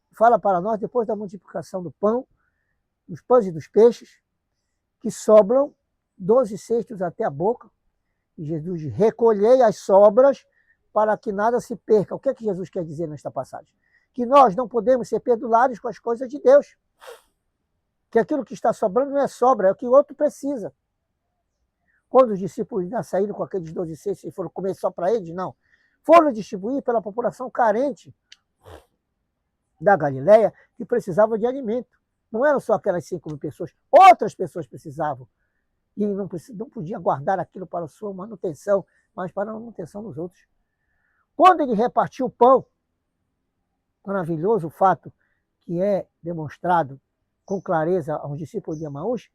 que fala para nós, depois da multiplicação do pão, dos pães e dos peixes, que sobram 12 cestos até a boca, e Jesus diz, recolhei as sobras para que nada se perca. O que é que Jesus quer dizer nesta passagem? Que nós não podemos ser perdulários com as coisas de Deus. Que aquilo que está sobrando não é sobra, é o que o outro precisa. Quando os discípulos ainda saíram com aqueles 12 cestos e foram comer só para eles, não. Foram distribuir pela população carente da Galileia que precisava de alimento. Não eram só aquelas 5.000 pessoas, outras pessoas precisavam. E ele não podia guardar aquilo para a sua manutenção, mas para a manutenção dos outros. Quando ele repartiu o pão, maravilhoso o fato que é demonstrado com clareza aos discípulos de Emaús,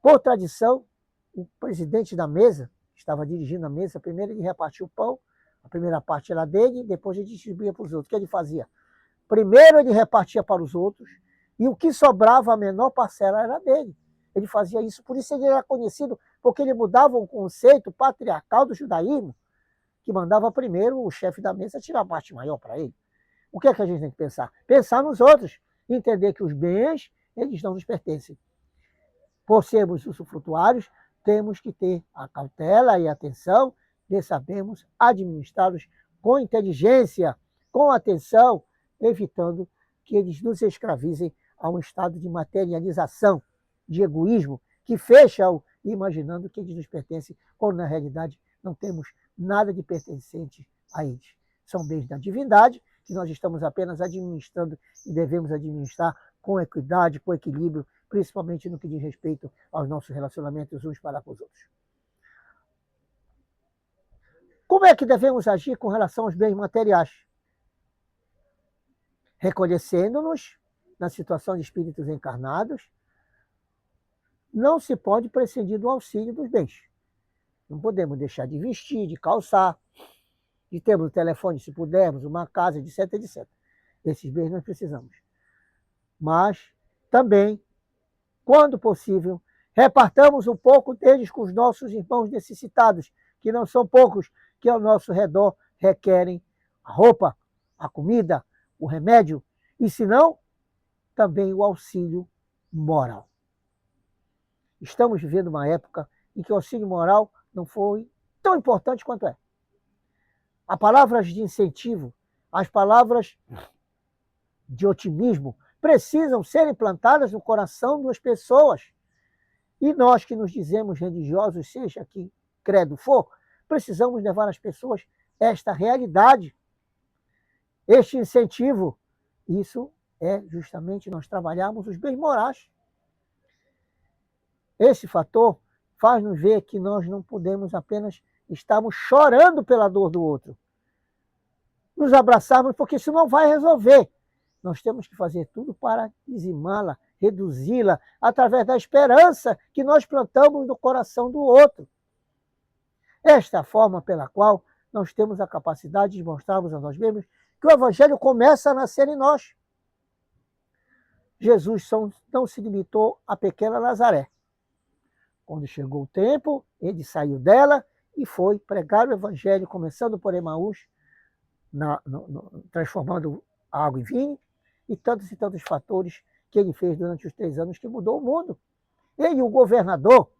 por tradição, o presidente da mesa, que estava dirigindo a mesa, primeiro ele repartiu o pão, a primeira parte era dele, depois ele distribuía para os outros. O que ele fazia? Primeiro ele repartia para os outros, e o que sobrava, a menor parcela, era dele. Ele fazia isso, por isso ele era conhecido, porque ele mudava um conceito patriarcal do judaísmo, que mandava primeiro o chefe da mesa tirar a parte maior para ele. O que é que a gente tem que pensar? Pensar nos outros, entender que os bens, eles não nos pertencem. Por sermos usufrutuários, temos que ter a cautela e a atenção de sabermos administrá-los com inteligência, com atenção, evitando que eles nos escravizem a um estado de materialização, de egoísmo, que fecha-o imaginando que eles nos pertencem, quando na realidade não temos nada de pertencente a eles. São bens da divindade, que nós estamos apenas administrando e devemos administrar com equidade, com equilíbrio, principalmente no que diz respeito aos nossos relacionamentos uns para com os outros. Como é que devemos agir com relação aos bens materiais? Reconhecendo-nos na situação de espíritos encarnados, não se pode prescindir do auxílio dos bens. Não podemos deixar de vestir, de calçar, de termos um telefone, se pudermos, uma casa, etc, etc. Esses bens nós precisamos. Mas também, quando possível, repartamos um pouco deles com os nossos irmãos necessitados, que não são poucos, que ao nosso redor requerem a roupa, a comida, o remédio, e se não, também o auxílio moral. Estamos vivendo uma época em que o auxílio moral não foi tão importante quanto é. As palavras de incentivo, as palavras de otimismo precisam ser implantadas no coração das pessoas. E nós que nos dizemos religiosos, seja que credo for, precisamos levar às pessoas esta realidade, este incentivo. Isso é justamente nós trabalharmos os bens morais. Esse fator faz-nos ver que nós não podemos apenas estarmos chorando pela dor do outro. Nos abraçarmos, porque isso não vai resolver. Nós temos que fazer tudo para dizimá-la, reduzi-la, através da esperança que nós plantamos no coração do outro. Esta é a forma pela qual nós temos a capacidade de mostrarmos a nós mesmos que o Evangelho começa a nascer em nós. Jesus não se limitou à pequena Nazaré. Quando chegou o tempo, ele saiu dela e foi pregar o Evangelho, começando por Emaús, transformando a água em vinho, e tantos fatores que ele fez durante os 3 anos que mudou o mundo. Ele, o governador,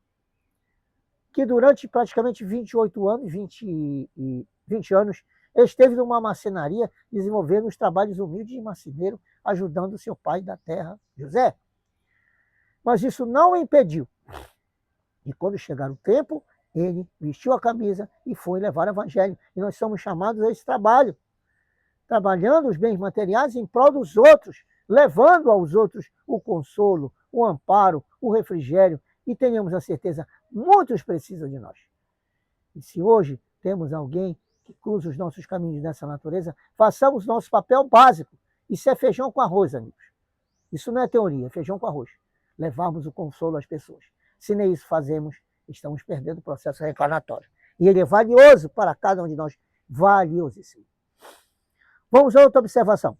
que durante praticamente 28 anos, 20 anos, Ele esteve numa marcenaria desenvolvendo os trabalhos humildes de marceneiro, ajudando seu pai da terra, José. Mas isso não o impediu. E quando chegar o tempo, ele vestiu a camisa e foi levar o evangelho. E nós somos chamados a esse trabalho, trabalhando os bens materiais em prol dos outros, levando aos outros o consolo, o amparo, o refrigério. E tenhamos a certeza, muitos precisam de nós. E se hoje temos alguém que cruza os nossos caminhos nessa natureza, façamos nosso papel básico. Isso é feijão com arroz, amigos. Isso não é teoria, é feijão com arroz. Levarmos o consolo às pessoas. Se nem isso fazemos, estamos perdendo o processo reencarnatório. E ele é valioso para cada um de nós. Valiosíssimo. Vamos a outra observação.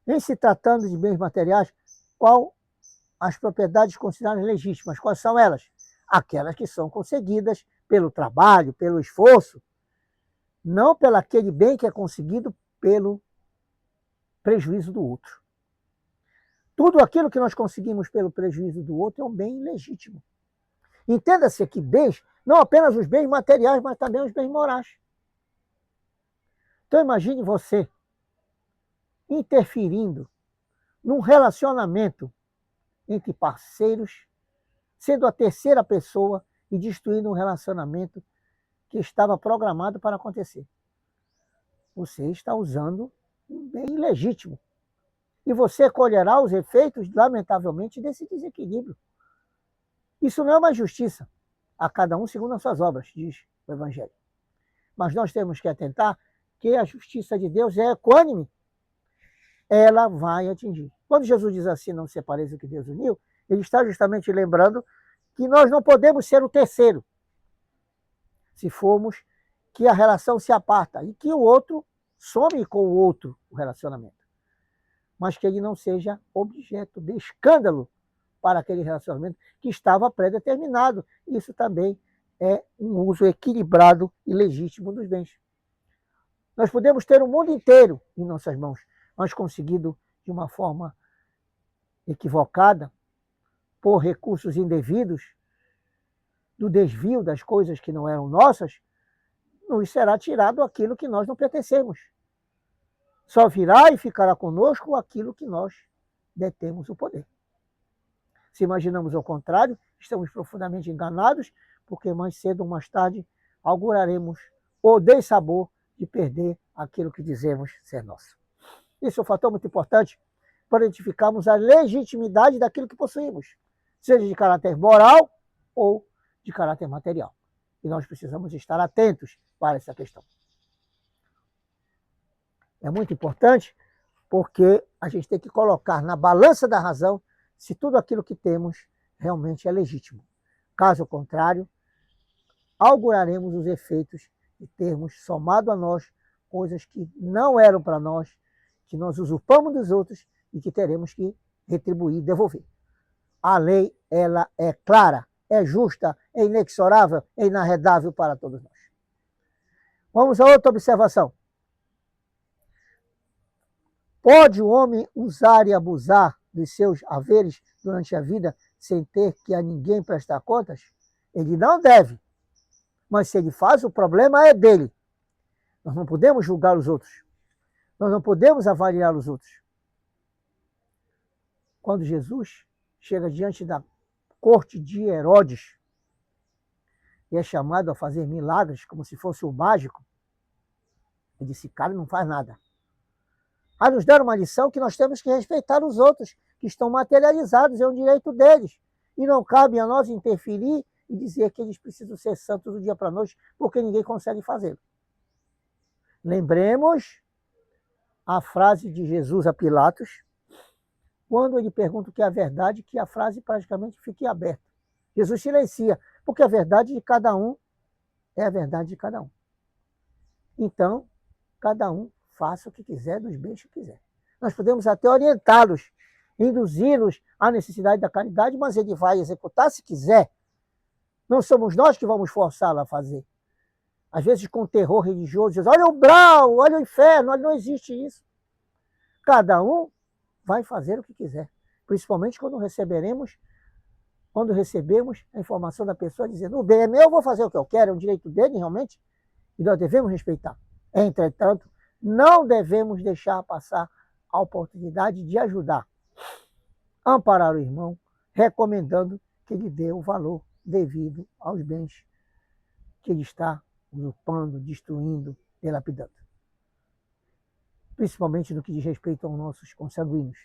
Em se tratando de bens materiais, qual as propriedades consideradas legítimas? Quais são elas? Aquelas que são conseguidas pelo trabalho, pelo esforço, não pelo aquele bem que é conseguido pelo prejuízo do outro. Tudo aquilo que nós conseguimos pelo prejuízo do outro é um bem legítimo. Entenda-se que bens, não apenas os bens materiais, mas também os bens morais. Então imagine você interferindo num relacionamento entre parceiros, sendo a terceira pessoa e destruindo um relacionamento que estava programado para acontecer. Você está usando um bem ilegítimo. E você colherá os efeitos, lamentavelmente, desse desequilíbrio. Isso não é uma justiça. A cada um segundo as suas obras, diz o Evangelho. Mas nós temos que atentar que a justiça de Deus é equânime. Ela vai atingir. Quando Jesus diz assim, não se separeis do que Deus uniu, ele está justamente lembrando que nós não podemos ser o terceiro, se formos que a relação se aparta e que o outro some com o outro o relacionamento, mas que ele não seja objeto de escândalo para aquele relacionamento que estava pré-determinado. Isso também é um uso equilibrado e legítimo dos bens. Nós podemos ter o mundo inteiro em nossas mãos, mas conseguido de uma forma equivocada, por recursos indevidos, do desvio das coisas que não eram nossas, nos será tirado aquilo que nós não pertencemos. Só virá e ficará conosco aquilo que nós detemos o poder. Se imaginamos o contrário, estamos profundamente enganados, porque mais cedo ou mais tarde auguraremos o dessabor de perder aquilo que dizemos ser nosso. Isso é um fator muito importante para identificarmos a legitimidade daquilo que possuímos, seja de caráter moral ou de caráter material. E nós precisamos estar atentos para essa questão. É muito importante porque a gente tem que colocar na balança da razão se tudo aquilo que temos realmente é legítimo. Caso contrário, auguraremos os efeitos de termos somado a nós coisas que não eram para nós, que nós usurpamos dos outros e que teremos que retribuir, devolver. A lei, ela é clara, é justa, é inexorável, é inarredável para todos nós. Vamos a outra observação. Pode o homem usar e abusar dos seus haveres durante a vida sem ter que a ninguém prestar contas? Ele não deve. Mas se ele faz, o problema é dele. Nós não podemos julgar os outros. Nós não podemos avaliar os outros. Quando Jesus chega diante da corte de Herodes e é chamado a fazer milagres como se fosse o mágico, ele disse, cara, não faz nada. A nos dar uma lição que nós temos que respeitar os outros, que estão materializados, é um direito deles. E não cabe a nós interferir e dizer que eles precisam ser santos do dia para a noite, porque ninguém consegue fazê-lo. Lembremos a frase de Jesus a Pilatos, quando ele pergunta o que é a verdade, que a frase praticamente fica aberta. Jesus silencia, porque a verdade de cada um é a verdade de cada um. Então, cada um faça o que quiser dos bens que quiser. Nós podemos até orientá-los, induzi-los à necessidade da caridade, mas ele vai executar se quiser. Não somos nós que vamos forçá-lo a fazer. Às vezes com terror religioso, diz, olha o brau, olha o inferno, olha, não existe isso. Cada um vai fazer o que quiser, principalmente quando recebemos a informação da pessoa dizendo, o bem é meu, eu vou fazer o que eu quero, é um direito dele realmente, e nós devemos respeitar. Entretanto, não devemos deixar passar a oportunidade de ajudar, amparar o irmão, recomendando que ele dê o valor devido aos bens que ele está usurpando, destruindo, dilapidando. Principalmente no que diz respeito aos nossos consanguíneos.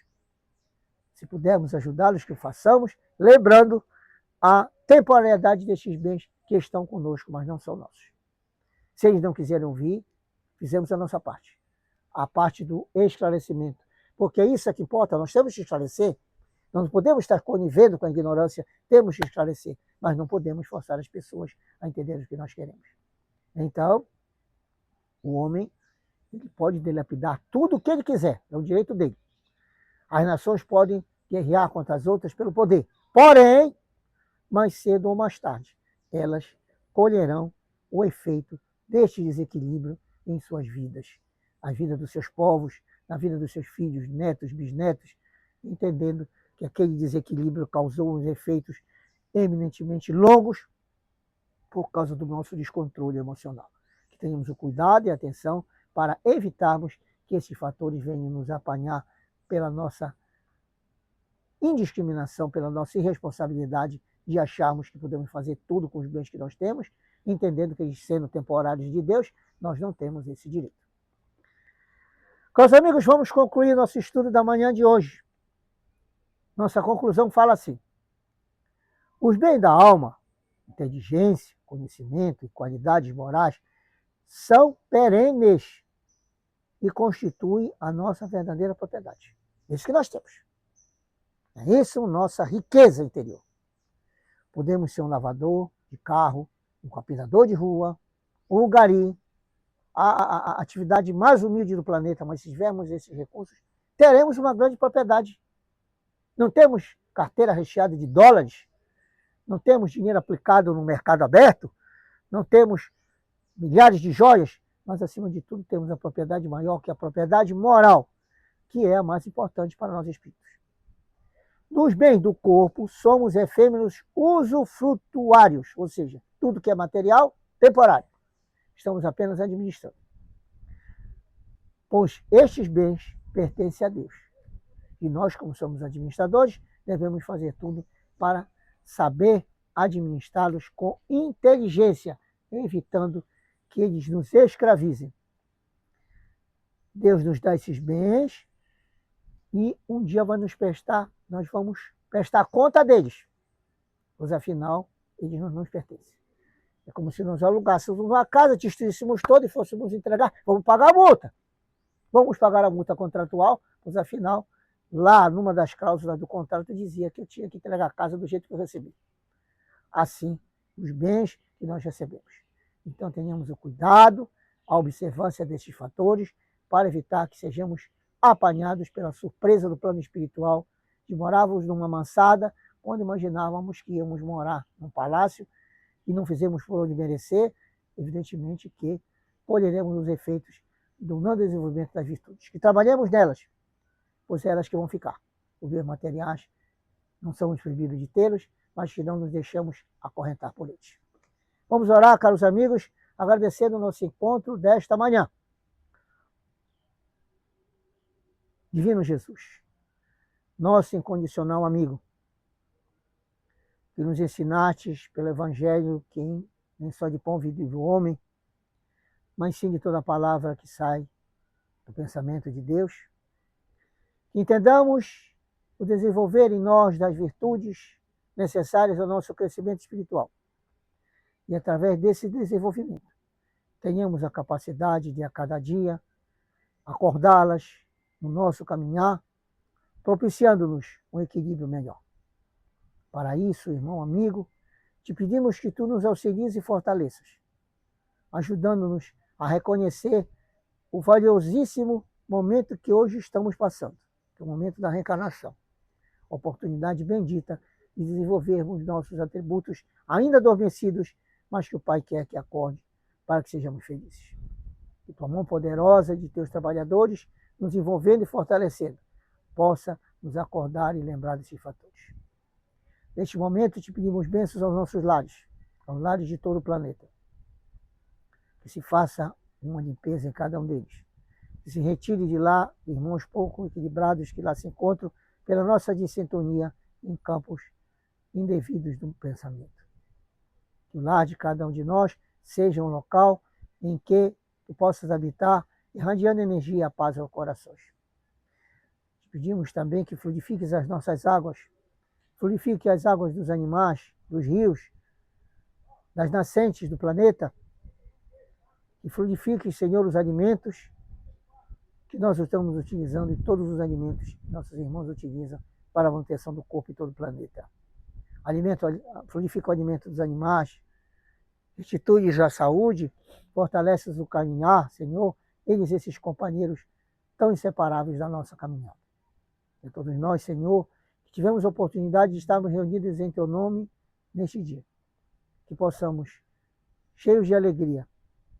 Se pudermos ajudá-los, que o façamos, lembrando a temporalidade destes bens que estão conosco, mas não são nossos. Se eles não quiserem ouvir, fizemos a nossa parte. A parte do esclarecimento. Porque isso é que importa, nós temos que esclarecer. Nós não podemos estar conivendo com a ignorância, temos que esclarecer, mas não podemos forçar as pessoas a entender o que nós queremos. Então, o homem ele pode dilapidar tudo o que ele quiser, é o direito dele. As nações podem guerrear contra as outras pelo poder. Porém, mais cedo ou mais tarde, elas colherão o efeito deste desequilíbrio em suas vidas. A vida dos seus povos, na vida dos seus filhos, netos, bisnetos, entendendo que aquele desequilíbrio causou uns efeitos eminentemente longos por causa do nosso descontrole emocional. Que tenhamos o cuidado e a atenção para evitarmos que esses fatores venham nos apanhar pela nossa indiscriminação, pela nossa irresponsabilidade de acharmos que podemos fazer tudo com os bens que nós temos, entendendo que eles sendo temporários de Deus, nós não temos esse direito. Meus amigos, vamos concluir nosso estudo da manhã de hoje. Nossa conclusão fala assim: os bens da alma, inteligência, conhecimento e qualidades morais são perenes e constituem a nossa verdadeira propriedade. Isso que nós temos. É isso a nossa riqueza interior. Podemos ser um lavador de carro, um capinador de rua, um gari, a atividade mais humilde do planeta, mas se tivermos esses recursos, teremos uma grande propriedade. Não temos carteira recheada de dólares, não temos dinheiro aplicado no mercado aberto, não temos milhares de joias, mas, acima de tudo, temos a propriedade maior, que é a propriedade moral, que é a mais importante para nós espíritos. Nos bens do corpo, somos efêmeros usufrutuários, ou seja, tudo que é material, temporário. Estamos apenas administrando. Pois estes bens pertencem a Deus. E nós, como somos administradores, devemos fazer tudo para saber administrá-los com inteligência, evitando que eles nos escravizem. Deus nos dá esses bens e um dia vai nos prestar, nós vamos prestar conta deles, pois afinal eles não nos pertencem. É como se nós alugássemos uma casa, destruíssemos toda e fôssemos entregar, vamos pagar a multa. Vamos pagar a multa contratual, pois afinal, lá numa das cláusulas do contrato dizia que eu tinha que entregar a casa do jeito que eu recebi. Assim, os bens que nós recebemos. Então tenhamos o cuidado, a observância desses fatores, para evitar que sejamos apanhados pela surpresa do plano espiritual, de morávamos numa mansada, quando imaginávamos que íamos morar num palácio, e não fizemos por onde merecer, evidentemente que colheremos os efeitos do não desenvolvimento das virtudes. Que trabalhemos nelas, pois é elas que vão ficar. Os bens materiais não somos proibidos de tê-los, mas que não nos deixamos acorrentar por eles. Vamos orar, caros amigos, agradecendo o nosso encontro desta manhã. Divino Jesus, nosso incondicional amigo, que nos ensinastes pelo Evangelho que nem só de pão vive o homem, mas sim de toda a palavra que sai do pensamento de Deus. Que entendamos o desenvolver em nós das virtudes necessárias ao nosso crescimento espiritual. E através desse desenvolvimento, tenhamos a capacidade de a cada dia acordá-las no nosso caminhar, propiciando-nos um equilíbrio melhor. Para isso, irmão amigo, te pedimos que tu nos auxilies e fortaleças, ajudando-nos a reconhecer o valiosíssimo momento que hoje estamos passando, que é o momento da reencarnação. Oportunidade bendita de desenvolvermos nossos atributos ainda adormecidos, mas que o Pai quer que acorde para que sejamos felizes. Que tua mão poderosa de teus trabalhadores, nos envolvendo e fortalecendo, possa nos acordar e lembrar desses fatores. Neste momento, te pedimos bênçãos aos nossos lares, aos lares de todo o planeta. que se faça uma limpeza em cada um deles. Que se retire de lá irmãos pouco equilibrados que lá se encontram pela nossa dissintonia em campos indevidos do pensamento. Que o lar de cada um de nós seja um local em que tu possas habitar, irradiando energia e a paz aos corações. Te pedimos também que fluidifiques as nossas águas, fluidifique as águas dos animais, dos rios, das nascentes do planeta, que fluidifique, Senhor, os alimentos que nós estamos utilizando e todos os alimentos que nossos irmãos utilizam para a manutenção do corpo e todo o planeta. Fluidifica o alimento dos animais, restitui-lhes a saúde, fortalece-os o caminhar, Senhor, eles, esses companheiros tão inseparáveis da nossa caminhada. E todos nós, Senhor, que tivemos a oportunidade de estarmos reunidos em Teu nome neste dia, que possamos, cheios de alegria,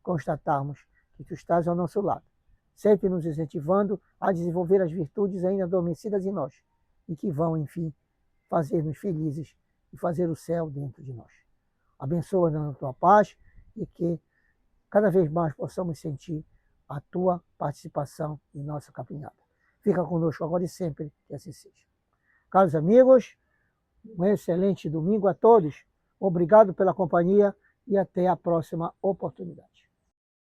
constatarmos que Tu estás ao nosso lado, sempre nos incentivando a desenvolver as virtudes ainda adormecidas em nós e que vão, enfim, fazer-nos felizes e fazer o céu dentro de nós. Abençoa-nos na Tua paz e que cada vez mais possamos sentir a Tua participação em nossa caminhada. Fica conosco agora e sempre, que assim seja. Caros amigos, um excelente domingo a todos. Obrigado pela companhia e até a próxima oportunidade.